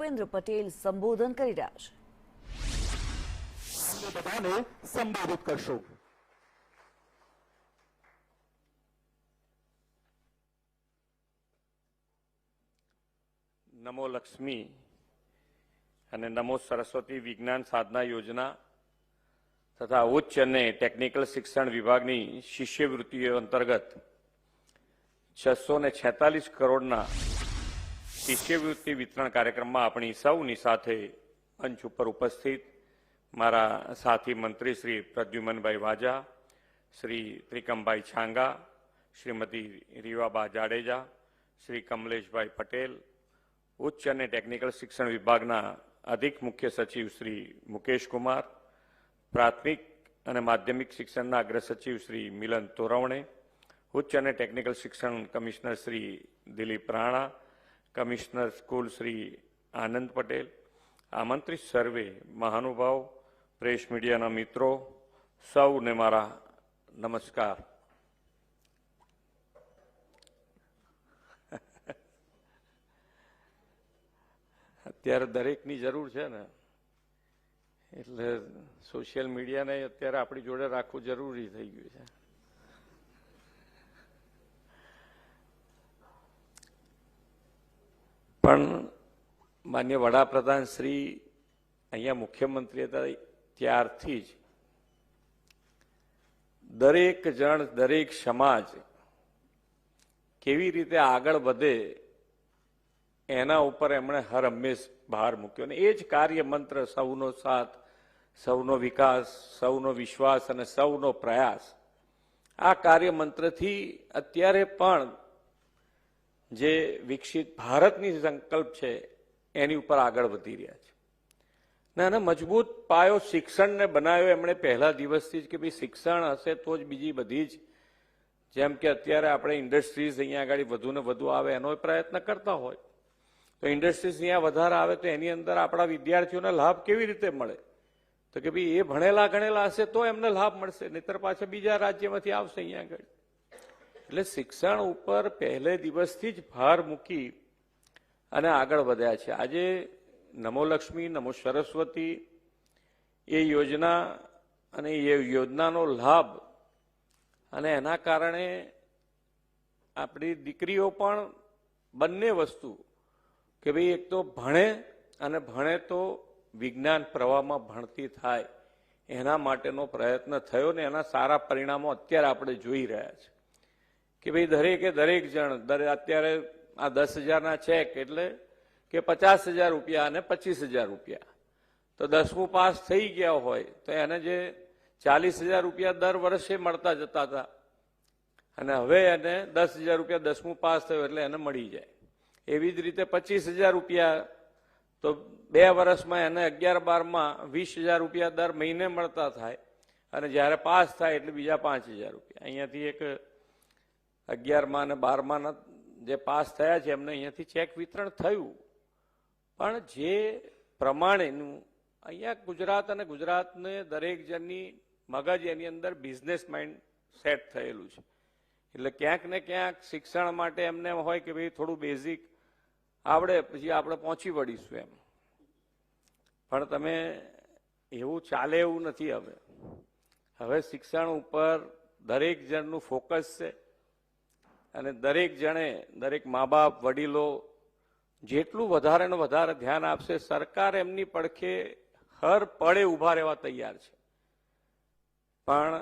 ભૂપેન્દ્ર પટેલ સંબોધન કરી રહ્યા છે. બધાને સંબોધિત કરશો. નમો લક્ષ્મી અને નમો સરસ્વતી વિજ્ઞાન સાધના યોજના તથા ઉચ્ચ અને ટેકનિકલ શિક્ષણ વિભાગની શિષ્યવૃત્તિઓ અંતર્ગત 646 કરોડના શિષ્યવૃત્તિ વિતરણ કાર્યક્રમમાં આપણી સૌની સાથે મંચ ઉપર ઉપસ્થિત મારા સાથી મંત્રી શ્રી પ્રદ્યુમનભાઈ વાજા, શ્રી ત્રિકમભાઈ છાંગા, શ્રીમતી રીવાબા જાડેજા, શ્રી કમલેશભાઈ પટેલ, ઉચ્ચ અને ટેકનિકલ શિક્ષણ વિભાગના અધિક મુખ્ય સચિવ શ્રી મુકેશ કુમાર, પ્રાથમિક અને માધ્યમિક શિક્ષણના અગ્ર સચિવ શ્રી મિલન તોરવણે, ઉચ્ચ અને ટેકનિકલ શિક્ષણ commissioner Shri Dilip Rana, commissioner school Shri Anand Patel, આમંત્રિત સર્વે મહાનુભાવ, પ્રેસ મીડિયાના મિત્રો, સૌને મારા નમસ્કાર. અત્યારે દરેકની જરૂર છે ને, એટલે સોશિયલ મીડિયાને અત્યારે આપણી જોડે રાખવું જરૂરી થઈ ગયું છે. પણ માન્ય વડાપ્રધાન શ્રી અહીંયા મુખ્યમંત્રી હતા ત્યારથી જ દરેક જણ, દરેક સમાજ કેવી રીતે આગળ વધે એના ઉપર એમણે હર હંમેશ ભાર મૂક્યો. અને એ જ કાર્ય મંત્ર સૌનો સાથ, સૌનો વિકાસ, સૌનો વિશ્વાસ અને સૌનો પ્રયાસ, આ કાર્ય મંત્રથી અત્યારે પણ જે વિકસિત ભારતની સંકલ્પ છે એની ઉપર આગળ વધી રહ્યા છે. અને મજબૂત પાયો શિક્ષણને બનાવ્યો એમણે પહેલા દિવસથી જ કે ભાઈ શિક્ષણ હશે તો જ બીજી બધી જ, જેમ કે અત્યારે આપણે ઇન્ડસ્ટ્રીઝ અહીંયા આગળ વધુ ને વધુ આવે એનો પ્રયત્ન કરતા હોય તો ઇન્ડસ્ટ્રીઝ અહીંયા વધારે આવે તો એની અંદર આપણા વિદ્યાર્થીઓને લાભ કેવી રીતે મળે? તો કે ભાઈ એ ભણેલા ગણેલા હશે તો એમને લાભ મળશે, નહીતર પાછા બીજા રાજ્યમાંથી આવશે અહીંયા આગળ. એટલે શિક્ષણ ઉપર પહેલે દિવસથી જ ભાર મૂકી અને આગળ વધ્યા છે. આજે નમો લક્ષ્મી, નમો સરસ્વતી એ યોજના અને એ યોજનાનો લાભ અને એના કારણે આપણી દીકરીઓ પણ બંને વસ્તુ કે ભાઈ એક તો ભણે અને ભણે તો વિજ્ઞાન પ્રવાહમાં ભણતી થાય એના માટેનો પ્રયત્ન થયો ને એના સારા પરિણામો અત્યારે આપણે જોઈ રહ્યા છે કે ભાઈ દરેકે દરેક જણ અત્યારે આ 10,000ના ચેક એટલે કે 50,000 રૂપિયા અને 25,000 રૂપિયા, તો 10મું પાસ થઈ ગયા હોય તો એને જે 40,000 રૂપિયા દર વર્ષે મળતા જતા હતા અને હવે એને 10,000 રૂપિયા 10મું પાસ થયું એટલે એને મળી જાય. એવી જ રીતે 25,000 રૂપિયા તો 2 વર્ષમાં એને 11-12માં 20,000 રૂપિયા દર મહિને મળતા થાય અને જ્યારે પાસ થાય એટલે બીજા 5,000 રૂપિયા. અહીંયાથી એક 11માં અને 12માના જે પાસ થયા છે એમને અહીંયાથી ચેક વિતરણ થયું. પણ જે પ્રમાણેનું અહીંયા ગુજરાત અને ગુજરાતને દરેક જણની મગજ એની અંદર બિઝનેસ માઇન્ડ સેટ થયેલું છે. એટલે ક્યાંક ને ક્યાંક શિક્ષણ માટે એમને એમ હોય કે ભાઈ થોડું બેઝિક આવડે પછી આપણે પહોંચી વળીશું એમ. પણ તમે એવું ચાલે એવું નથી. હવે શિક્ષણ ઉપર દરેક જણનું ફોકસ છે અને દરેક જણે, દરેક મા બાપ, વડીલો જેટલું વધારે ને વધારે ધ્યાન આપશે, સરકાર એમની પડખે હર પળે ઊભા રહેવા તૈયાર છે. પણ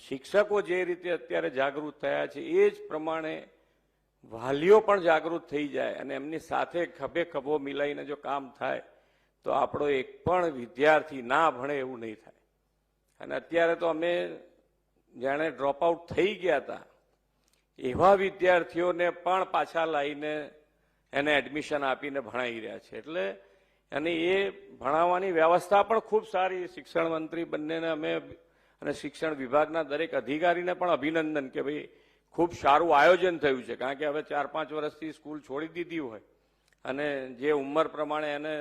શિક્ષકો જે રીતે અત્યારે જાગૃત થયા છે એ જ પ્રમાણે વાલીઓ પણ જાગૃત થઈ જાય અને એમની સાથે ખભે ખભો મિલાઈને જો કામ થાય તો આપણો એક પણ વિદ્યાર્થી ના ભણે એવું નહીં થાય. અને અત્યારે તો અમે જાણે ડ્રોપ આઉટ થઈ ગયા હતા એવા વિદ્યાર્થીઓને પણ પાછા લાવીને એને એડમિશન આપીને ભણાવી રહ્યા છે. એટલે અને એ ભણાવવાની વ્યવસ્થા પણ ખૂબ સારી. શિક્ષણ મંત્રી બંનેને અમે અને શિક્ષણ વિભાગના દરેક અધિકારીને પણ અભિનંદન કે ભાઈ ખૂબ સારું આયોજન થયું છે. કારણ કે હવે 4-5 વર્ષથી સ્કૂલ છોડી દીધી હોય અને જે ઉંમર પ્રમાણે એને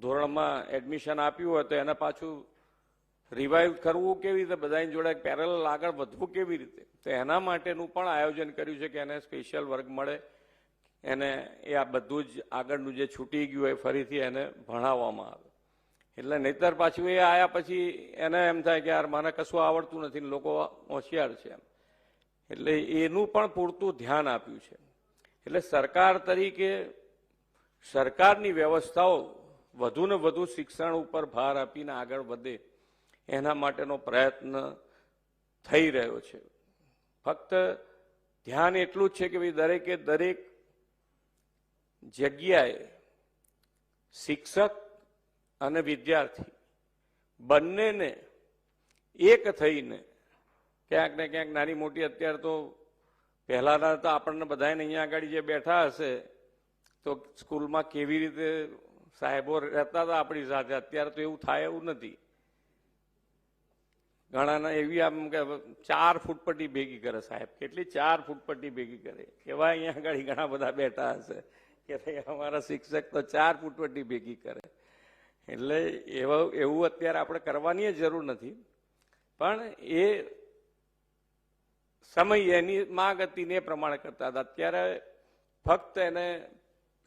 ધોરણમાં એડમિશન આપ્યું હોય તો એને પાછું રિવાઇવ કરવું કેવી રીતે, બધાની જોડે પેરેલલ આગળ વધવું કેવી રીતે, તો એના માટેનું પણ આયોજન કર્યું છે કે એને સ્પેશિયલ વર્ગ મળે, એને એ આ બધું જ આગળનું જે છૂટી ગયું હોય ફરીથી એને ભણાવવામાં આવે. એટલે નહીતર પાછું એ આયા પછી એને એમ થાય કે યાર મને કશું આવડતું નથી, લોકો હોશિયાર છે એમ. એટલે એનું પણ પૂરતું ધ્યાન આપ્યું છે. એટલે સરકાર તરીકે સરકારની વ્યવસ્થાઓ વધુ ને વધુ શિક્ષણ ઉપર ભાર આપીને આગળ વધે એના માટેનો પ્રયત્ન થઈ રહ્યો છે. ફક્ત ધ્યાન એટલું જ છે કે ભાઈ દરેકે દરેક જગ્યાએ શિક્ષક અને વિદ્યાર્થી બંનેને એક થઈને ક્યાંક ને ક્યાંક નાની મોટી, અત્યારે તો પહેલાના તો આપણને બધાને અહીંયા આગળ જે બેઠા હશે તો સ્કૂલમાં કેવી રીતે સાહેબો રહેતા હતા આપણી સાથે, અત્યારે તો એવું થાય એવું નથી. ઘણાના એવી આમ કે 4 ફૂટપટ્ટી ભેગી કરે સાહેબ, કેટલી 4 ફૂટપટ્ટી ભેગી કરે, એવા અહીંયા આગળ ઘણા બધા બેઠા હશે કે ભાઈ અમારા શિક્ષક તો 4 ફૂટપટ્ટી ભેગી કરે. એટલે એવું અત્યારે આપણે કરવાની જરૂર નથી, પણ એ સમય એની માંગ હતી ને એ પ્રમાણે કરતા હતા. અત્યારે ફક્ત એને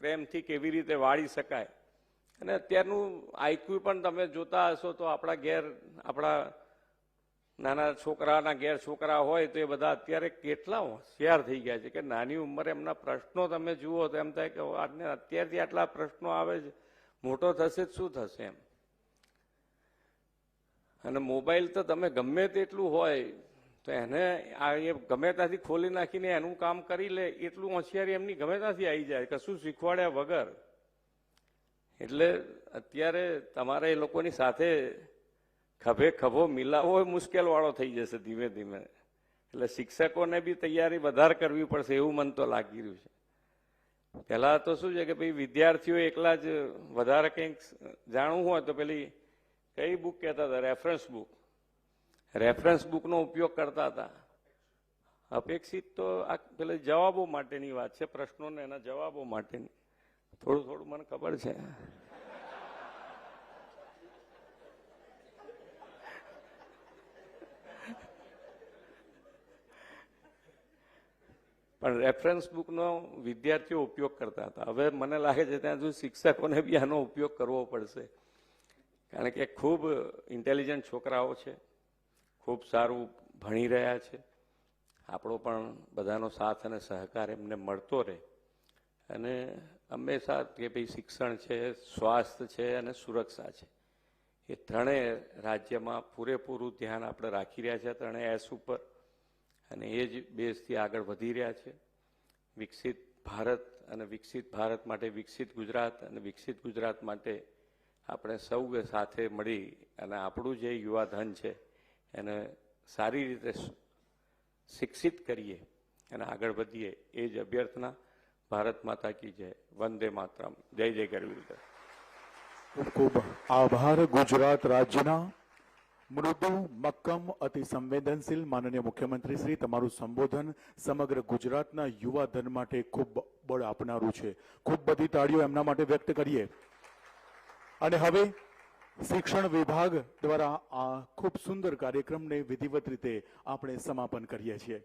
પ્રેમથી કેવી રીતે વાળી શકાય. અને અત્યારનું આઈક્યુ પણ તમે જોતા હશો તો આપણા ઘેર, આપણા નાના છોકરાના ઘેર છોકરા હોય તો એ બધા અત્યારે કેટલા હોશિયાર થઈ ગયા છે કે નાની ઉંમરે એમના પ્રશ્નો તમે જુઓ તો એમ થાય કે આજને અત્યારથી આટલા પ્રશ્નો આવે છે, મોટો થશે તો શું થશે એમ. અને મોબાઈલ તો તમે ગમે તેટલું હોય તો એને એ ગમે ત્યાંથી ખોલી નાખીને એનું કામ કરી લે, એટલું હોશિયારી એમની ગમે ત્યાંથી આવી જાય કશું શીખવાડ્યા વગર. એટલે અત્યારે તમારે એ લોકોની સાથે ખભે ખભો મિલાવવો મુશ્કેલ વાળો થઈ જશે ધીમે ધીમે. એટલે શિક્ષકોને બી તૈયારી વધારે કરવી પડશે એવું મન તો લાગી રહ્યું છે. પહેલા તો શું છે કે ભાઈ વિદ્યાર્થીઓ એકલા જ વધારે કંઈક જાણવું હોય તો પેલી કઈ બુક કહેતા હતા, રેફરન્સ બુકનો ઉપયોગ કરતા હતા. અપેક્ષિત તો આ પેલા જવાબો માટેની વાત છે, પ્રશ્નોને એના જવાબો માટેની. થોડું મને ખબર છે. પણ રેફરન્સ બુકનો વિદ્યાર્થીઓ ઉપયોગ કરતા હતા. હવે મને લાગે છે ત્યાં સુધી શિક્ષકોને બી આનો ઉપયોગ કરવો પડશે, કારણ કે ખૂબ ઇન્ટેલિજન્ટ છોકરાઓ છે, ખૂબ સારું ભણી રહ્યા છે. આપણો પણ બધાનો સાથ અને સહકાર એમને મળતો રહે. અને હંમેશા કે ભાઈ શિક્ષણ છે, સ્વાસ્થ્ય છે અને સુરક્ષા છે, એ ત્રણેય રાજ્યમાં પૂરેપૂરું ધ્યાન આપણે રાખી રહ્યા છે, ત્રણેય એસ ઉપર. અને એ જ બેઝથી આગળ વધી રહ્યા છે. વિકસિત ભારત અને વિકસિત ભારત માટે વિકસિત ગુજરાત, અને વિકસિત ગુજરાત માટે આપણે સૌએ સાથે મળી અને આપણું જે યુવા ધન છે એને સારી રીતે શિક્ષિત કરીએ અને આગળ વધીએ, એ જ અભ્યર્થના. ભારત માતા કી જય. વંદે માતરમ. જય જય ગરવી. ખૂબ ખૂબ આભાર. ગુજરાત રાજ્યના મૃદુ, મક્કમ, અતિ સંવેદનશીલ માનનીય મુખ્યમંત્રી શ્રી, તમારું સંબોધન સમગ્ર ગુજરાતના યુવા ધન માટે ખૂબ બળ આપનારું છે. ખૂબ બધી તાળીઓ એમના માટે વ્યક્ત કરીએ. અને હવે શિક્ષણ વિભાગ દ્વારા આ ખૂબ સુંદર કાર્યક્રમને વિધિવત રીતે આપણે સમાપન કરીએ છીએ.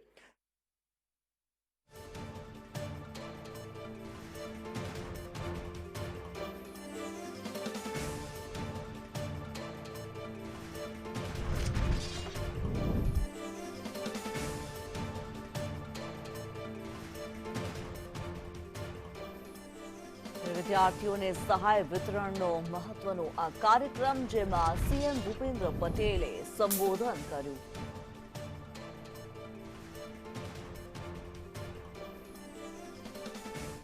વિદ્યાર્થીઓને સહાય વિતરણનો મહત્વનો આ કાર્યક્રમ, જેમાં સીએમ ભૂપેન્દ્ર પટેલે સંબોધન કર્યું.